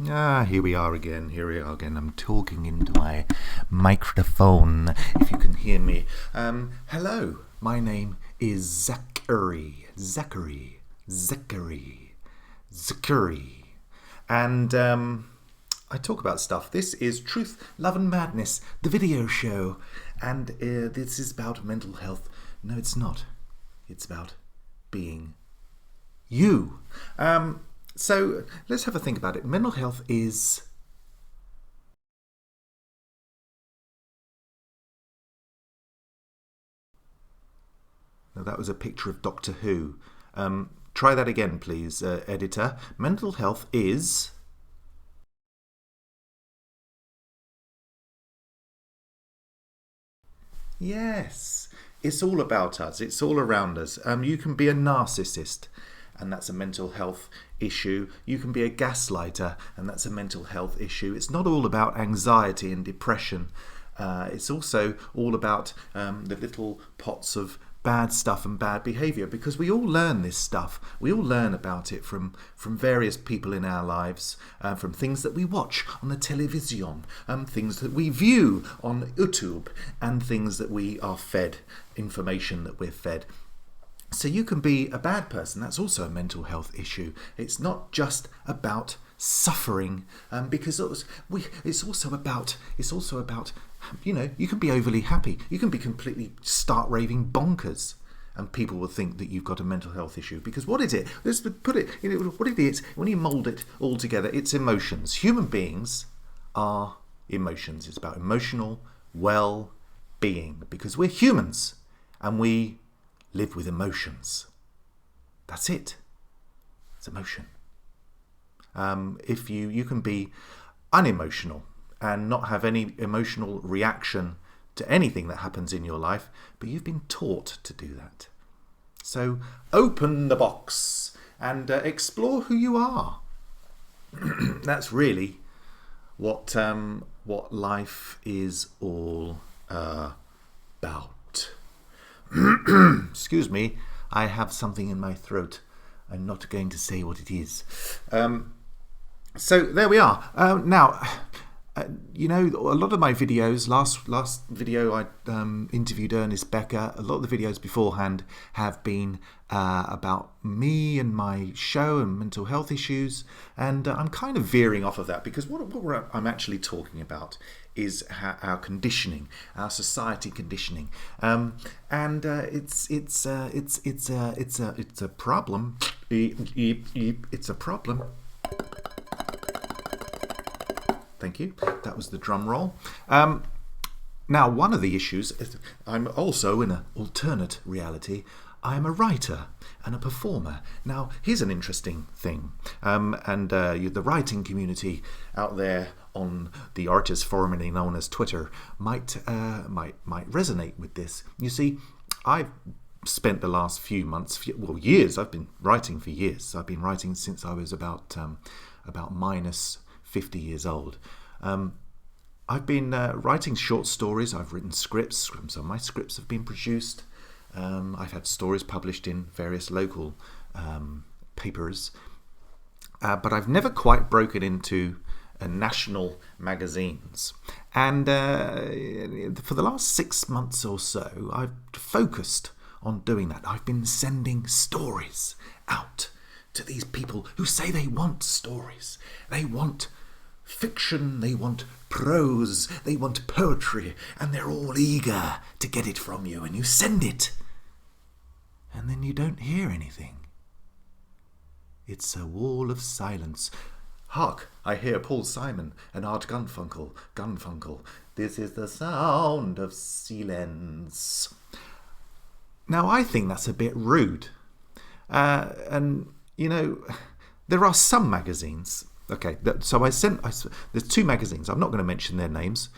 Here we are again. I'm talking into my microphone, if you can hear me. Hello, my name is Zachary. And I talk about stuff. This is Truth, Love and Madness, the video show. And this is about mental health. No, it's not. It's about being you. So let's have a think about it. Mental health is... Now, that was a picture of Doctor Who. Try that again, please, editor. Mental health is... Yes, it's all about us. It's all around us. You can be a narcissist, and that's a mental health issue. You can be a gaslighter, and that's a mental health issue. It's not all about anxiety and depression. It's also all about the little pots of bad stuff and bad behaviour, because we all learn this stuff. We all learn about it from various people in our lives, from things that we watch on the television, things that we view on YouTube, and things that we are fed, information that we're fed. So you can be a bad person. That's also a mental health issue. It's not just about suffering, because it's also about you can be overly happy. You can be completely start raving bonkers, and people will think that you've got a mental health issue. Because what is it? Let's put it. What it is, when you mould it all together, it's emotions. Human beings are emotions. It's about emotional well-being, because we're humans and we live with emotions. That's it. It's emotion. If you can be unemotional and not have any emotional reaction to anything that happens in your life, but you've been taught to do that. So open the box and explore who you are. That's really what life is all about. Excuse me, I have something in my throat. I'm not going to say what it is. So there we are. Now, a lot of my videos, last video I interviewed Ernest Becker. A lot of the videos beforehand have been about me and my show and mental health issues, and I'm kind of veering off of that, because what I'm actually talking about is our conditioning, our society conditioning, and it's a problem. It's a problem. Thank you. That was the drum roll. Now, one of the issues is I'm also in an alternate reality. I'm a writer and a performer. Now, here's an interesting thing. The writing community out there on the artist formerly known as Twitter might resonate with this. You see, I've spent the last few months, years. I've been writing for years. I've been writing since I was about minus 50 years old. I've been writing short stories. I've written scripts. Some of my scripts have been produced. I've had stories published in various local papers. But I've never quite broken into national magazines. And for the last 6 months or so, I've focused on doing that. I've been sending stories out to these people who say they want stories. They want fiction, they want prose, they want poetry, and they're all eager to get it from you, and you send it, and then you don't hear anything. It's a wall of silence. Hark, I hear Paul Simon and Art Garfunkel. This is the sound of silence. Now, I think that's a bit rude. There are some magazines. Okay, so there's 2 magazines. I'm not going to mention their names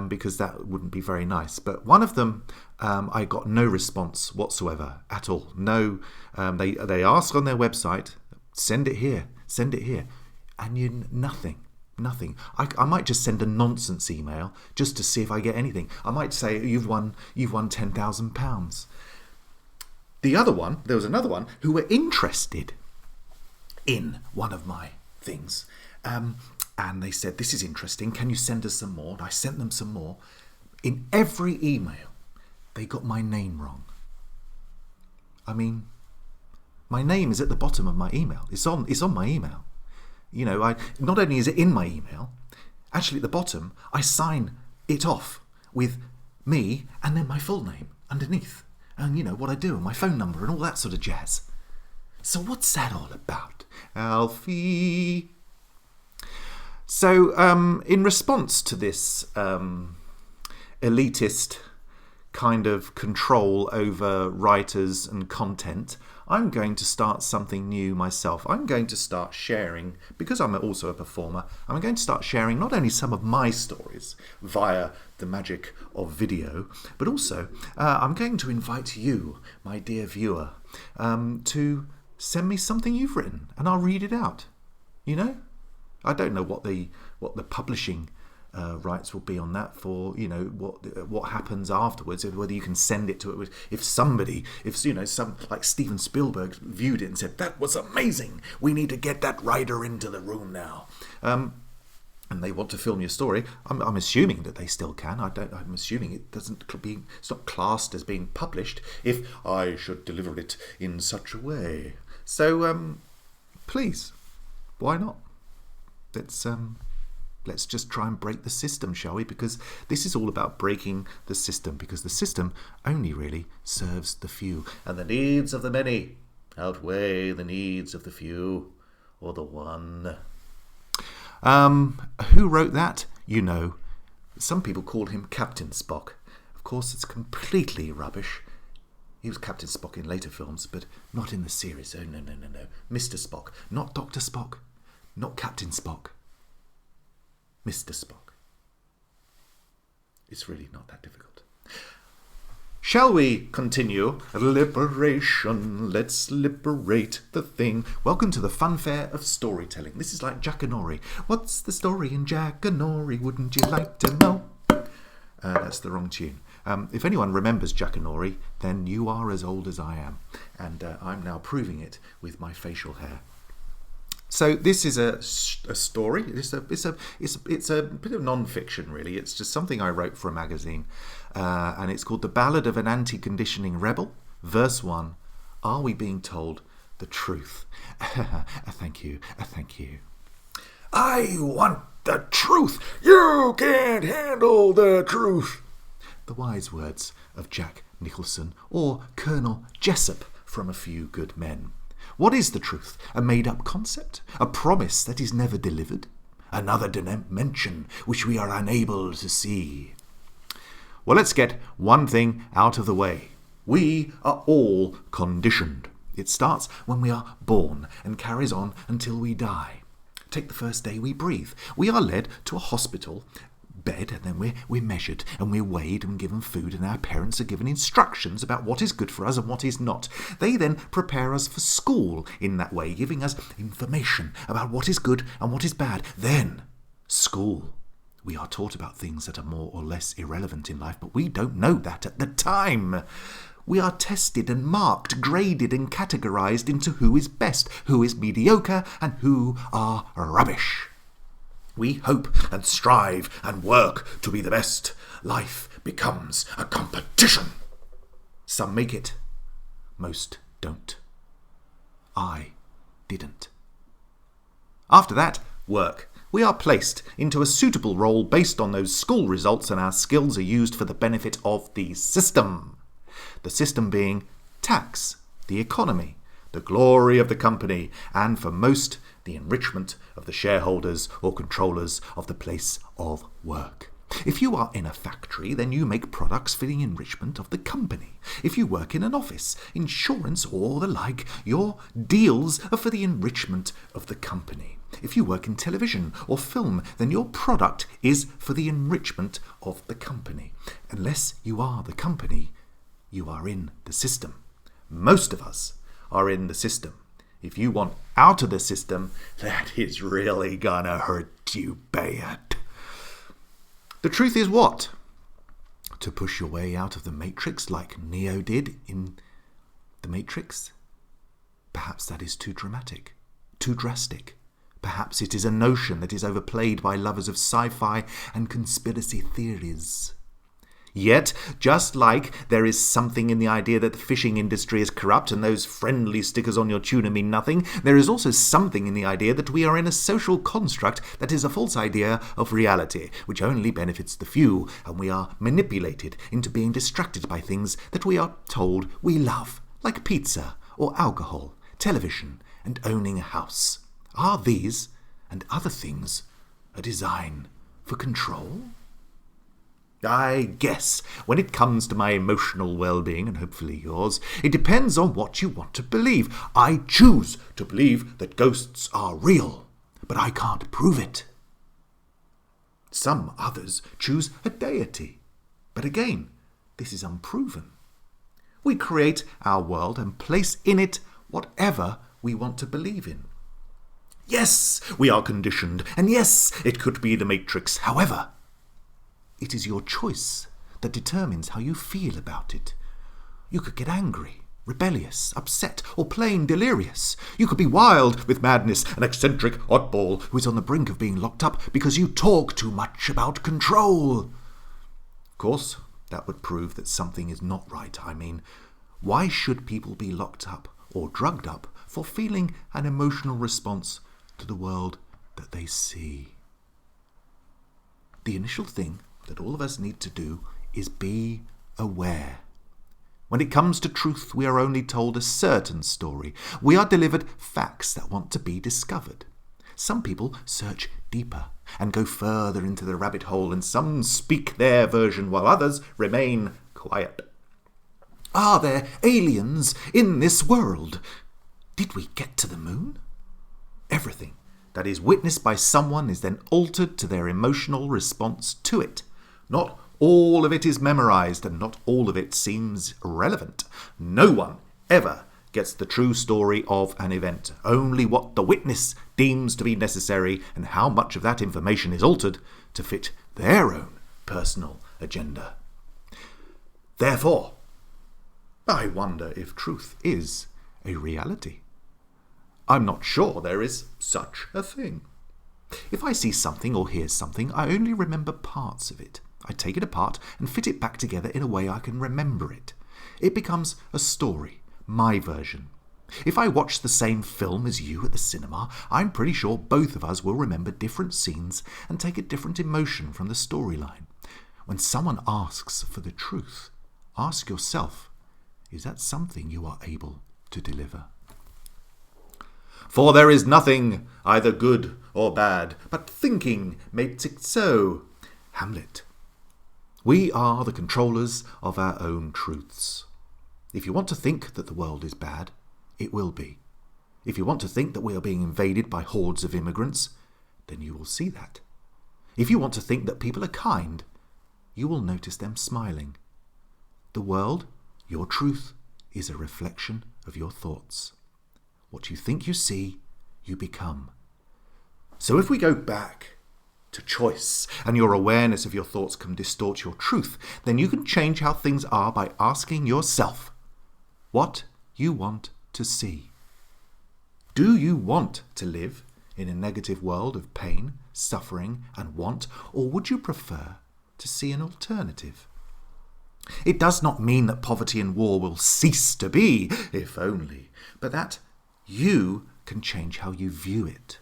because that wouldn't be very nice. But one of them, I got no response whatsoever at all. No, they ask on their website, send it here, and nothing. I might just send a nonsense email just to see if I get anything. I might say you've won £10,000. There was another one who were interested in one of my things. And they said, this is interesting. Can you send us some more? And I sent them some more. In every email, they got my name wrong. I mean, my name is at the bottom of my email. It's on my email. You know, not only is it in my email, actually at the bottom, I sign it off with me and then my full name underneath. And, you know, what I do and my phone number and all that sort of jazz. So what's that all about, Alfie? So in response to this elitist kind of control over writers and content, I'm going to start something new myself. I'm going to start sharing, because I'm also a performer, I'm going to start sharing not only some of my stories via the magic of video, but also I'm going to invite you, my dear viewer, to send me something you've written and I'll read it out. You know? I don't know what the publishing rights will be on that for, you know, what happens afterwards, whether you can send it to it. If some like Steven Spielberg viewed it and said, that was amazing, we need to get that writer into the room now, and they want to film your story, I'm assuming that they still can. I'm assuming it's not classed as being published if I should deliver it in such a way. So please, why not? Let's just try and break the system, shall we? Because this is all about breaking the system, because the system only really serves the few. And the needs of the many outweigh the needs of the few, or the one. Who wrote that? You know, some people call him Captain Spock. Of course, it's completely rubbish. He was Captain Spock in later films, but not in the series. Oh, no. Mr. Spock, not Dr. Spock. Not Captain Spock. Mr. Spock. It's really not that difficult. Shall we continue? Liberation. Let's liberate the thing. Welcome to the funfair of storytelling. This is like Jackanory. What's the story in Jackanory? Wouldn't you like to know? That's the wrong tune. If anyone remembers Jackanory, then you are as old as I am. And I'm now proving it with my facial hair. So this is a story. It's a bit of non-fiction, really. It's just something I wrote for a magazine, and it's called "The Ballad of an Anti-Conditioning Rebel." Verse 1: Are we being told the truth? Thank you. I want the truth. You can't handle the truth. The wise words of Jack Nicholson, or Colonel Jessup from A Few Good Men. What is the truth? A made-up concept? A promise that is never delivered? Another dimension which we are unable to see? Well, let's get one thing out of the way. We are all conditioned. It starts when we are born and carries on until we die. Take the first day we breathe. We are led to a hospital bed, and then we're measured and we're weighed and given food, and our parents are given instructions about what is good for us and what is not. They then prepare us for school in that way, giving us information about what is good and what is bad. Then school. We are taught about things that are more or less irrelevant in life, but we don't know that at the time. We are tested and marked, graded and categorized into who is best, who is mediocre, and who are rubbish. We hope and strive and work to be the best. Life becomes a competition. Some make it, most don't. I didn't. After that, work. We are placed into a suitable role based on those school results, and our skills are used for the benefit of the system. The system being tax, the economy, the glory of the company, and for most, the enrichment of the shareholders or controllers of the place of work. If you are in a factory, then you make products for the enrichment of the company. If you work in an office, insurance or the like, your deals are for the enrichment of the company. If you work in television or film, then your product is for the enrichment of the company. Unless you are the company, you are in the system. Most of us are in the system. If you want out of the system, that is really gonna hurt you bad. The truth is what? To push your way out of the Matrix like Neo did in The Matrix? Perhaps that is too dramatic, too drastic. Perhaps it is a notion that is overplayed by lovers of sci-fi and conspiracy theories. Yet, just like there is something in the idea that the fishing industry is corrupt and those friendly stickers on your tuna mean nothing, there is also something in the idea that we are in a social construct that is a false idea of reality, which only benefits the few, and we are manipulated into being distracted by things that we are told we love, like pizza or alcohol, television, and owning a house. Are these, and other things, a design for control? I guess when it comes to my emotional well-being, and hopefully yours, it depends on what you want to believe. I choose to believe that ghosts are real, but I can't prove it. Some others choose a deity, but again, this is unproven. We create our world and place in it whatever we want to believe in. Yes, we are conditioned, and yes, it could be the Matrix. However, it is your choice that determines how you feel about it. You could get angry, rebellious, upset, or plain delirious. You could be wild with madness, an eccentric oddball who is on the brink of being locked up because you talk too much about control. Of course, that would prove that something is not right. I mean, why should people be locked up or drugged up for feeling an emotional response to the world that they see? The initial thing that all of us need to do is be aware. When it comes to truth, we are only told a certain story. We are delivered facts that want to be discovered. Some people search deeper and go further into the rabbit hole, and some speak their version while others remain quiet. Are there aliens in this world? Did we get to the moon? Everything that is witnessed by someone is then altered to their emotional response to it. Not all of it is memorized, and not all of it seems relevant. No one ever gets the true story of an event, only what the witness deems to be necessary and how much of that information is altered to fit their own personal agenda. Therefore, I wonder if truth is a reality. I'm not sure there is such a thing. If I see something or hear something, I only remember parts of it. I take it apart and fit it back together in a way I can remember it. It becomes a story, my version. If I watch the same film as you at the cinema, I'm pretty sure both of us will remember different scenes and take a different emotion from the storyline. When someone asks for the truth, ask yourself, is that something you are able to deliver? For there is nothing either good or bad, but thinking makes it so. Hamlet. We are the controllers of our own truths. If you want to think that the world is bad, it will be. If you want to think that we are being invaded by hordes of immigrants, then you will see that. If you want to think that people are kind, you will notice them smiling. The world, your truth, is a reflection of your thoughts. What you think you see, you become. So if we go back to choice, and your awareness of your thoughts can distort your truth, then you can change how things are by asking yourself what you want to see. Do you want to live in a negative world of pain, suffering, and want, or would you prefer to see an alternative? It does not mean that poverty and war will cease to be, if only, but that you can change how you view it.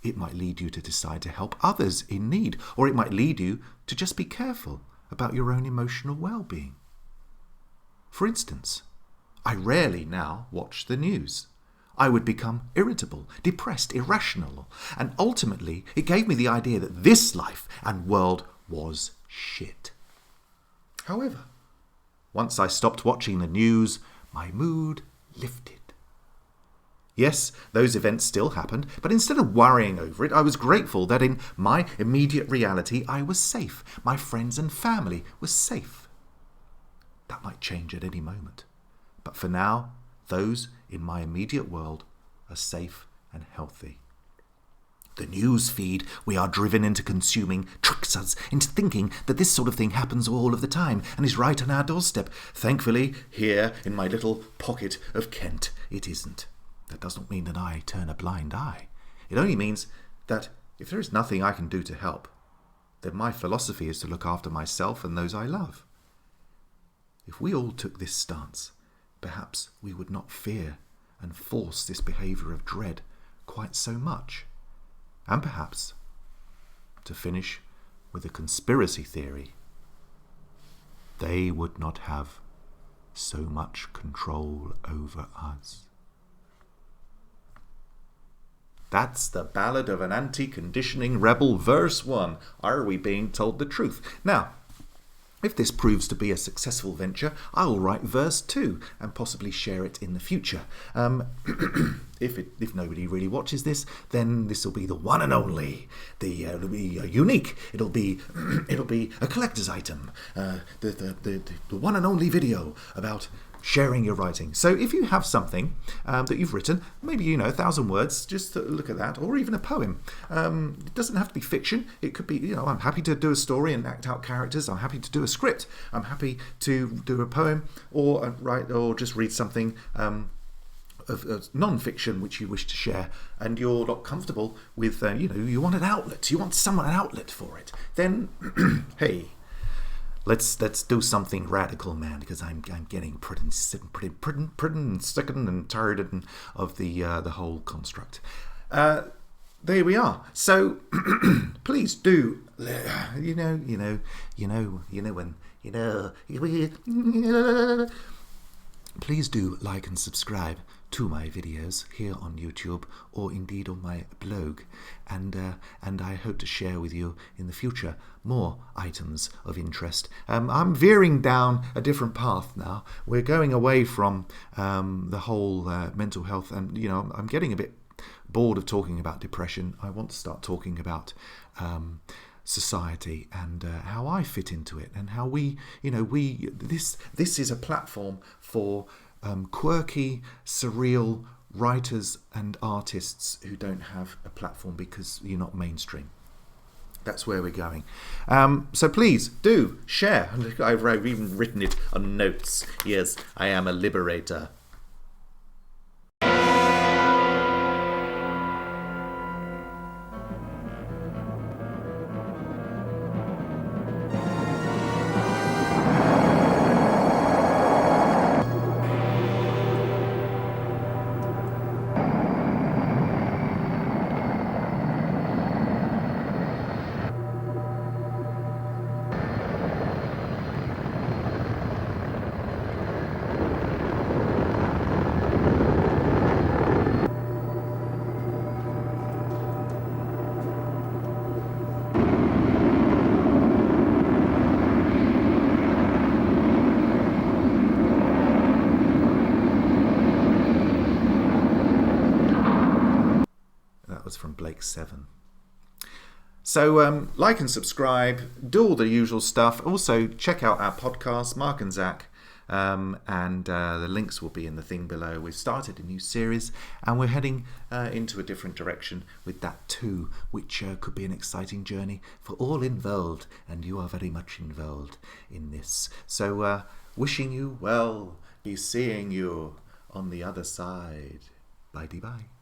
It might lead you to decide to help others in need, or it might lead you to just be careful about your own emotional well-being. For instance, I rarely now watch the news. I would become irritable, depressed, irrational, and ultimately it gave me the idea that this life and world was shit. However, once I stopped watching the news, my mood lifted. Yes, those events still happened, but instead of worrying over it, I was grateful that in my immediate reality I was safe. My friends and family were safe. That might change at any moment. But for now, those in my immediate world are safe and healthy. The news feed we are driven into consuming tricks us into thinking that this sort of thing happens all of the time and is right on our doorstep. Thankfully, here in my little pocket of Kent, it isn't. That does not mean that I turn a blind eye. It only means that if there is nothing I can do to help, then my philosophy is to look after myself and those I love. If we all took this stance, perhaps we would not fear and force this behaviour of dread quite so much. And perhaps, to finish with a conspiracy theory, they would not have so much control over us. That's the Ballad of an Anti-Conditioning Rebel, verse 1. Are we being told the truth? Now, if this proves to be a successful venture, I will write verse 2 and possibly share it in the future. If nobody really watches this, then this will be the one and only. It'll be unique. It'll be a collector's item. The one and only video about sharing your writing. So if you have something that you've written, maybe 1,000 words, just look at that, or even a poem. It doesn't have to be fiction. It could be, I'm happy to do a story and act out characters. I'm happy to do a script. I'm happy to do a poem or write or just read something of non-fiction which you wish to share, and you're not comfortable with, you want an outlet. You want an outlet for it. Then, hey. Let's do something radical, man, because I'm getting pretty sick and tired of the whole construct. There we are. So please do, please do like and subscribe to my videos here on YouTube or indeed on my blog, and I hope to share with you in the future more items of interest. I'm veering down a different path now. We're going away from the whole mental health, and I'm getting a bit bored of talking about depression. I want to start talking about society and how I fit into it, and how this is a platform for quirky, surreal writers and artists who don't have a platform because you're not mainstream. That's where we're going. So please do share. I've even written it on notes. Yes, I am a liberator. From Blake 7. So like and subscribe, do all the usual stuff. Also check out our podcast, Mark and Zach, and the links will be in the thing below. We've started a new series and we're heading into a different direction with that too, which could be an exciting journey for all involved, and you are very much involved in this. So wishing you well, be seeing you on the other side. Bye-bye.